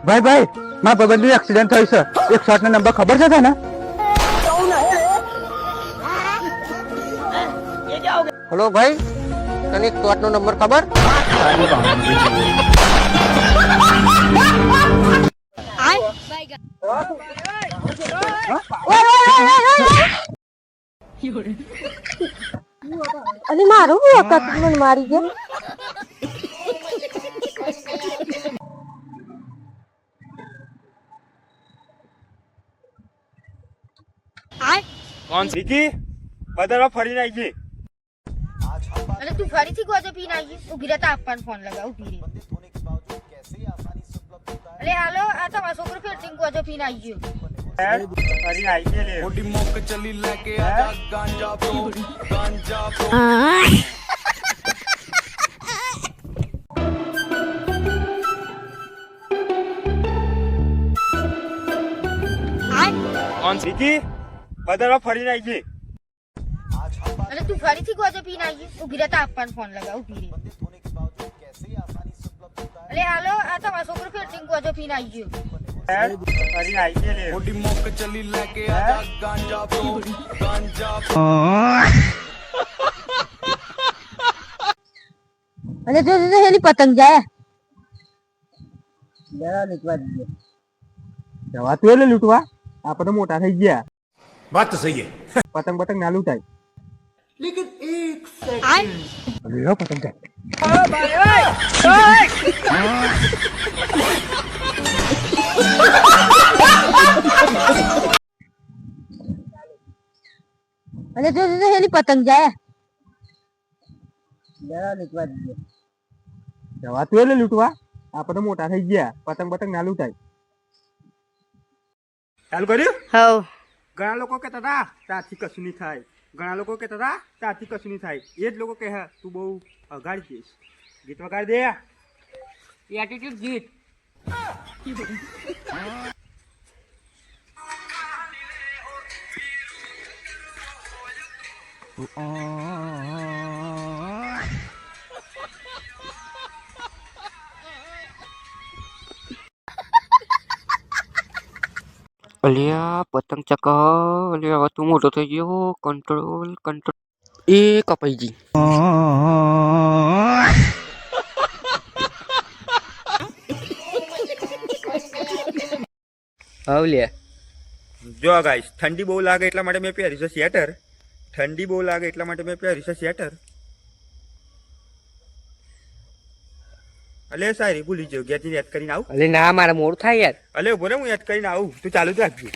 ભાઈ ભાઈ મારા ભાઈબંધનું એક્સિડન્ટ થયું છે. 108 નો નંબર ખબર છે તને? હેલો ભાઈ, તને 108 નો નંબર ખબર? અને મારું વખત મને મારી ગયા. કોણ વિકી બદલવા ફરીને આવી ગઈ. અને તું ફરીથી ગોજો પીને આવી ઉભી રહેતા આપવાનો ફોન લગાવ ઉભી રહી. અરે હાલો, આ તો મારો છોકરો ફેરથી ગોજો પીને આવી ગયો. ફરીને આવી ગઈ લે. મોટી મોક ચલી લેકે આજા ગાંજા બ્રો ગાંજા બ્રો. કોણ વિકી બદલવા ફરીને આવી ગઈ. અને તું ફરીથી ગોજો પીને આવી ઉભી રહેતા આપવાનો ફોન લગાવ ઉભી રહી. અરે હાલો, આ તો મારો છોકરો ફેરથી ગોજો પીને આવી ગયો. ફરીને આવી ગઈ લે. મોટી મોક ચલી લેકે આજા ગાંજા બ્રો ગાંજા બ્રો. અને જો હેલી પતંગ જાય. જવા તું એટલે લૂંટવા, આપણે તો મોટા થઈ ગયા. बात तो सही है. પતંગ પતંગ ના લૂંટાય. लेकिन एक લો પતંગ જાય. અને જો હેલી પતંગ જાય. જવા તું એટલે લૂંટવા, આપણે તો મોટા થઈ ગયા. પતંગ પતંગ ના લૂંટાય. ચાલુ કર્યું? હવ ઘણા લોકો કહેતા હતા ત્યાંથી કશું નહીં થાય. ઘણા લોકો કહેતા હતા ત્યાંથી કશું નહીં થાય. એ જ લોકો કહે તું બહુ અગાડી જઈશ. ગીત વગાડી દે. એટીટ્યુડ ગીત. અલ્યા પતંગ ચકા, અલ્યા હવે તું મોટો થઈ ગયો. Control control. એ કપાઈ ગઈ. હાવ લે. જો ગાઈસ, ઠંડી બહુ લાગે એટલા માટે મેં પહેર્યું છે સ્વેટર. ઠંડી બહુ લાગે એટલા માટે મેં પહેર્યું છે સ્વેટર. અલે સારી ભૂલી જાઉં, ઘેરથી યાદ કરીને આવું. અલે ના, મારે મોડું થાય યાર. અલે ઉભો રે, હું યાદ કરીને આવું. તું ચાલુ જ રાખજે.